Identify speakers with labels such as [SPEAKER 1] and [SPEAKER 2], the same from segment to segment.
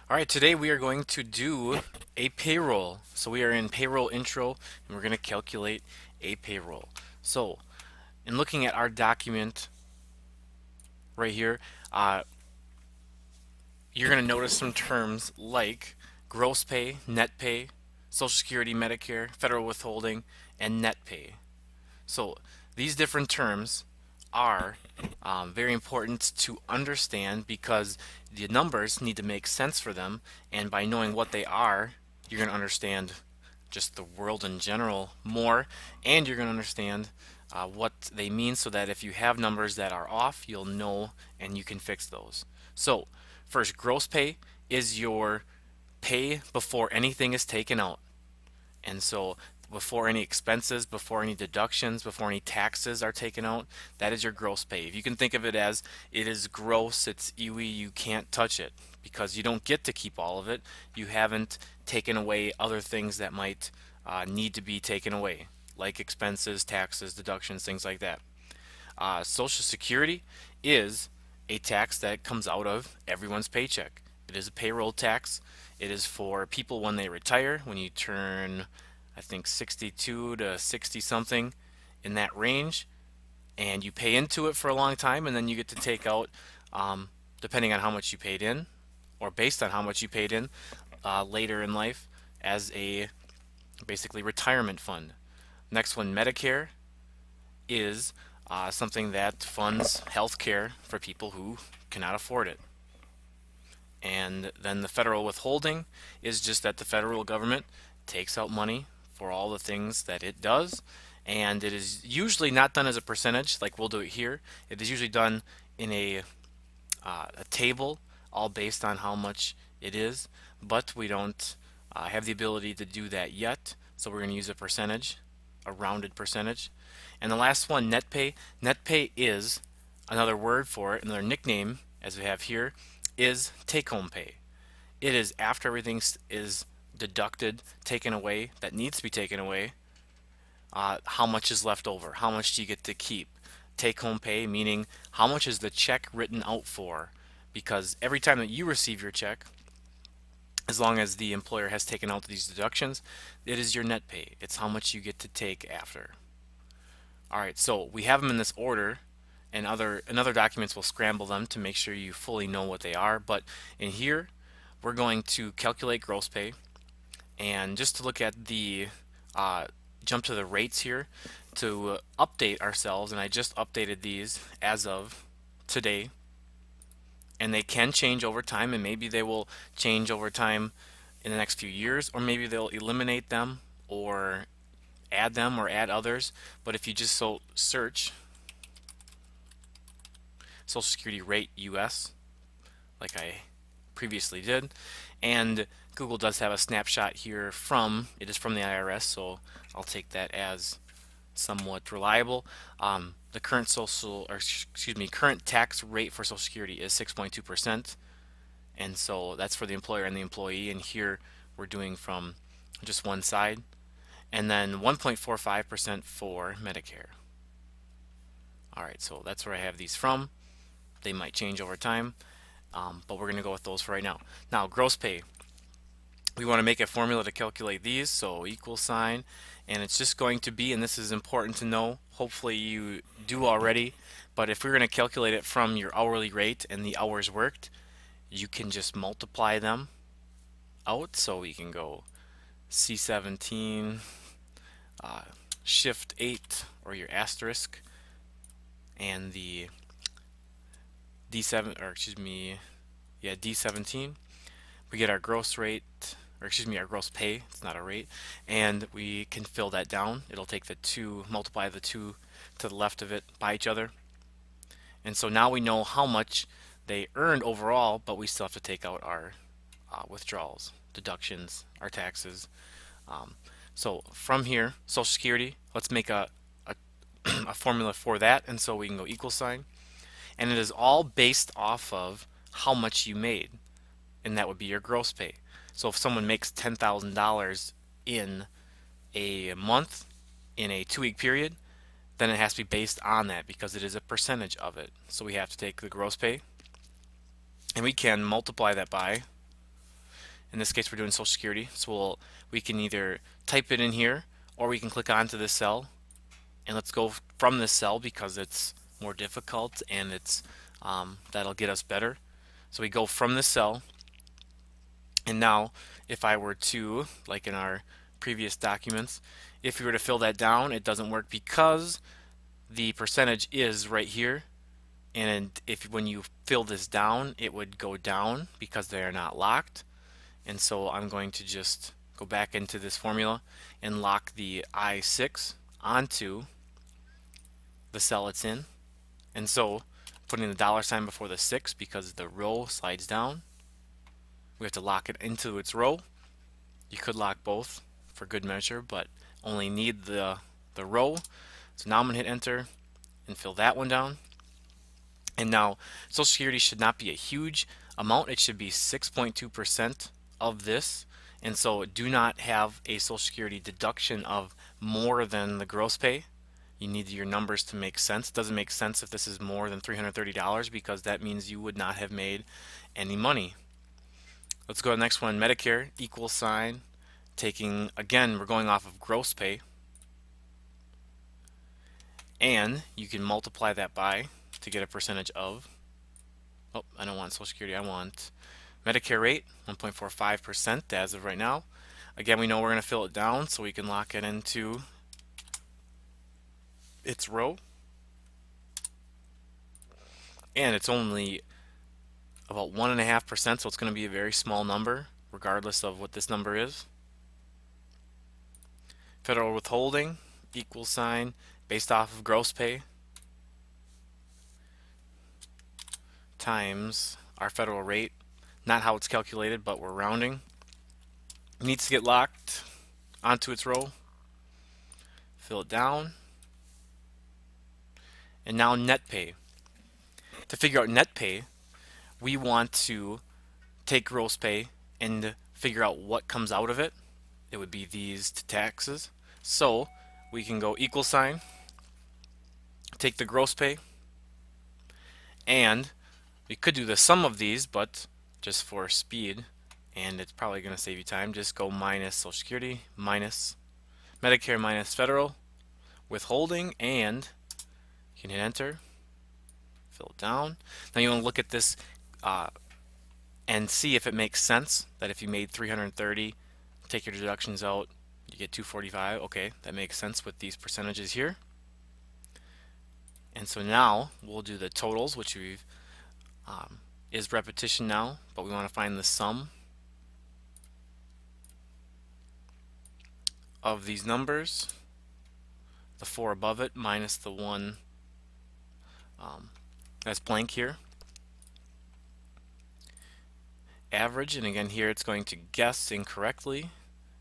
[SPEAKER 1] All right, today we are going to do a payroll. So we are in Payroll Intro and we're going to calculate a payroll. So in looking at our document right here, uh, you're going to notice some terms like gross pay, net pay, Social Security, Medicare, federal withholding, and net pay. So these different terms are very important to understand because the numbers need to make sense for them, and by knowing what they are, you're going to understand just the world in general more, and you're going to understand what they mean so that if you have numbers that are off, you'll know and you can fix those. So, first, gross pay is your pay before anything is taken out. And so before any expenses, before any deductions, before any taxes are taken out, that is your gross pay. If you can think of it as it is gross, it's EWE, you can't touch it because you don't get to keep all of it. You haven't taken away other things that might need to be taken away, like expenses, taxes, deductions, things like that. Social Security is a tax that comes out of everyone's paycheck. It is a payroll tax. It is for people when they retire, when you turn, I think, 62 to 60 something in that range, and you pay into it for a long time, and then you get to take out, depending on how much you paid in, or based on how much you paid in later in life, as a basically retirement fund. Next one, Medicare, is something that funds health care for people who cannot afford it. And then the federal withholding is just that the federal government takes out money for all the things that it does. And it is usually not done as a percentage like we'll do it here. It is usually done in a table, all based on how much it is. But we don't have the ability to do that yet. So we're going to use a percentage, a rounded percentage. And the last one, net pay. Net pay is another word for it, another nickname, as we have here, is take home pay. It is after everything is deducted, taken away, that needs to be taken away, how much is left over? How much do you get to keep? Take home pay, meaning how much is the check written out for? Because every time that you receive your check, as long as the employer has taken out these deductions, it is your net pay. It's how much you get to take after. All right, so we have them in this order, and other documents will scramble them to make sure you fully know what they are. But in here, we're going to calculate gross pay, and just to look at the jump to the rates here to update ourselves, and I just updated these as of today, and they can change over time, and maybe they will change over time in the next few years, or maybe they'll eliminate them or add them or add others. But if you just search Social Security rate US, like I previously did, and Google does have a snapshot here from, it is from the IRS, so I'll take that as somewhat reliable. The current current tax rate for Social Security is 6.2%, and so that's for the employer and the employee, and here we're doing from just one side, and then 1.45% for Medicare. All right, so that's where I have these from. They might change over time, but we're going to go with those for right now. Now, gross pay. We want to make a formula to calculate these, so equal sign, and it's just going to be, and this is important to know, hopefully you do already, but if we're going to calculate it from your hourly rate and the hours worked, you can just multiply them out. So we can go C17, shift 8, or your asterisk, and the D7, or excuse me, yeah, D17. We get our gross rate, or excuse me, our gross pay. It's not a rate, and we can fill that down. It'll take the two, multiply the two to the left of it by each other, and so now we know how much they earned overall, but we still have to take out our withdrawals, deductions, our taxes. So from here, Social Security, let's make a formula for that, and so we can go equal sign, and it is all based off of how much you made, and that would be your gross pay. So if someone makes $10,000 in a month, in a 2-week period, then it has to be based on that because it is a percentage of it. So we have to take the gross pay, and we can multiply that by In this case, we're doing Social Security, so we can either type it in here or we can click onto this cell. And let's go from this cell because it's more difficult and that'll get us better. So we go from this cell, and now if I were to, like in our previous documents, if we were to fill that down, it doesn't work because the percentage is right here. And if when you fill this down, it would go down because they are not locked. And so I'm going to just go back into this formula and lock the I6 onto the cell it's in. And so putting the dollar sign before the 6 because the row slides down, we have to lock it into its row. You could lock both for good measure, but only need the row. So now I'm going to hit enter and fill that one down. And now Social Security should not be a huge amount. It should be 6.2% of this. And so do not have a Social Security deduction of more than the gross pay. You need your numbers to make sense. It doesn't make sense if this is more than $330 because that means you would not have made any money. Let's go to the next one, Medicare, equal sign, taking, again, we're going off of gross pay. And you can multiply that by to get a percentage of, oh, I don't want Social Security, I want Medicare rate, 1.45% as of right now. Again, we know we're going to fill it down so we can lock it into its row. And it's only about 1.5%, so it's going to be a very small number regardless of what this number is. Federal withholding, equal sign, based off of gross pay times our federal rate, not how it's calculated, but we're rounding. It needs to get locked onto its row. Fill it down. And now net pay. To figure out net pay, we want to take gross pay and figure out what comes out of it. It would be these taxes. So we can go equal sign, take the gross pay, and we could do the sum of these, but just for speed, and it's probably going to save you time, just go minus Social Security, minus Medicare, minus federal withholding, and you can hit enter, fill it down. Now you want to look at this and see if it makes sense that if you made 330, take your deductions out, you get 245. Okay, that makes sense with these percentages here. And so now we'll do the totals, which we've is repetition now, but we want to find the sum of these numbers, the 4 above it minus the 1 that's blank here. Average, and again here it's going to guess incorrectly.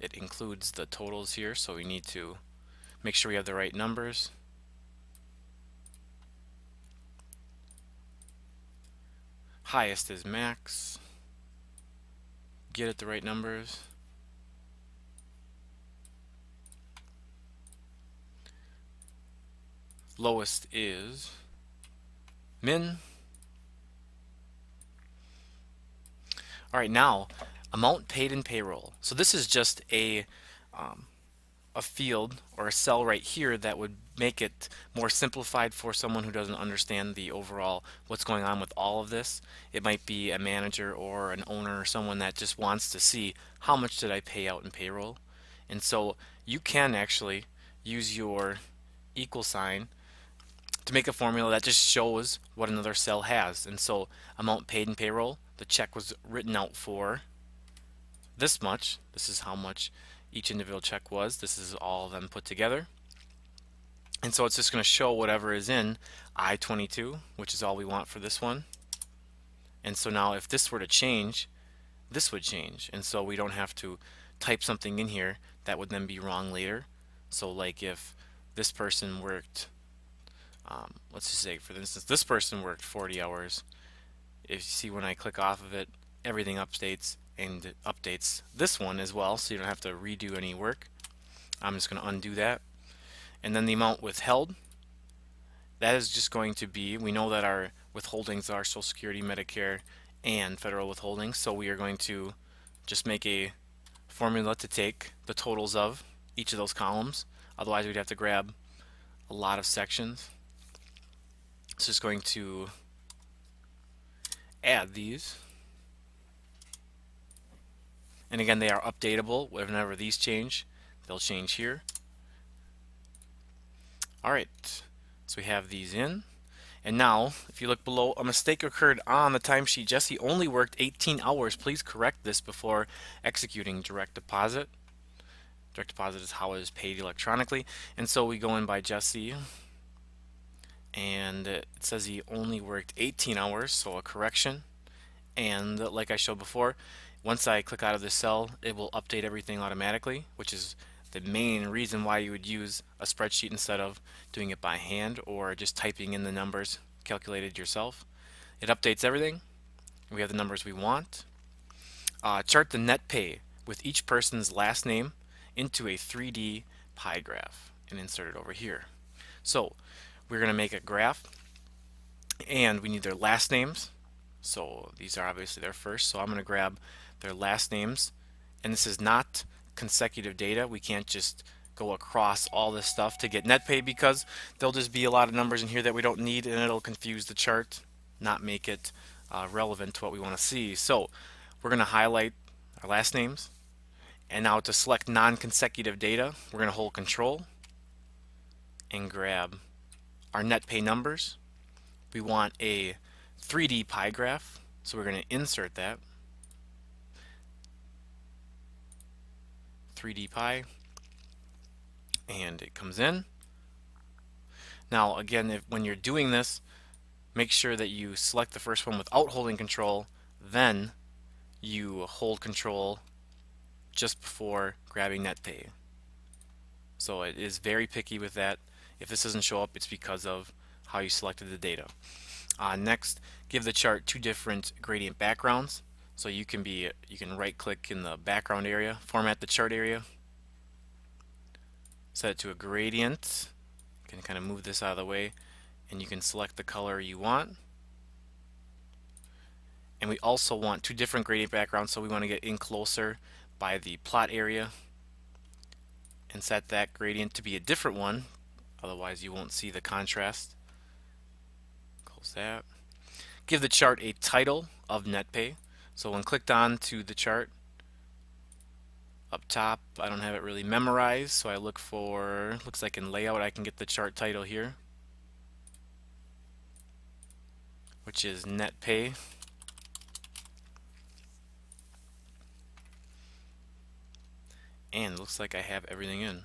[SPEAKER 1] It includes the totals here, so we need to make sure we have the right numbers. Highest is max. Get it the right numbers. Lowest is min. Alright, now amount paid in payroll. So this is just a field or a cell right here that would make it more simplified for someone who doesn't understand the overall what's going on with all of this. It might be a manager or an owner or someone that just wants to see how much did I pay out in payroll. And so you can actually use your equal sign to make a formula that just shows what another cell has. And so amount paid in payroll, the check was written out for this much. This is how much each individual check was. This is all of them put together. And so it's just going to show whatever is in I-22, which is all we want for this one. And so now if this were to change, this would change. And so we don't have to type something in here that would then be wrong later. So like if this person worked, let's just say for instance, this person worked 40 hours. If you see when I click off of it, everything updates and it updates this one as well, so you don't have to redo any work. I'm just going to undo that. And then the amount withheld, that is just going to be, we know that our withholdings are Social Security, Medicare, and federal withholding, so we are going to just make a formula to take the totals of each of those columns. Otherwise, we'd have to grab a lot of sections. It's just going to add these. And again, they are updatable. Whenever these change, they'll change here. Alright, so we have these in. And now, if you look below, a mistake occurred on the timesheet. Jesse only worked 18 hours. Please correct this before executing direct deposit. Direct deposit is how it is paid electronically. And so we go in by Jesse, and it says he only worked 18 hours, so a correction. And like I showed before, once I click out of this cell, it will update everything automatically, which is the main reason why you would use a spreadsheet instead of doing it by hand or just typing in the numbers calculated yourself. It updates everything. We have the numbers we want. Chart the net pay with each person's last name into a 3D pie graph and insert it over here. So we're going to make a graph, and we need their last names. So these are obviously their first. So I'm going to grab their last names, and this is not consecutive data. We can't just go across all this stuff to get net pay because there'll just be a lot of numbers in here that we don't need, and it'll confuse the chart, not make it relevant to what we want to see. So we're going to highlight our last names, and now to select non-consecutive data, we're going to hold Control and grab our net pay numbers. We want a 3D pie graph, so we're going to insert that. 3D pie, and it comes in. Now again, when you're doing this, make sure that you select the first one without holding Control, then you hold Control just before grabbing net pay. So it is very picky with that. If this doesn't show up, it's because of how you selected the data. Next, give the chart two different gradient backgrounds. So you can right click in the background area, format the chart area, set it to a gradient. You can kind of move this out of the way, and you can select the color you want. And we also want two different gradient backgrounds, so we want to get in closer by the plot area and set that gradient to be a different one, otherwise you won't see the contrast. Close that. Give the chart a title of net pay. So when clicked on to the chart, up top, I don't have it really memorized, so I look for, looks like in layout I can get the chart title here, which is net pay. And it looks like I have everything in.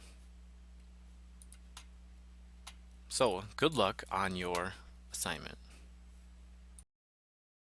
[SPEAKER 1] So good luck on your assignment.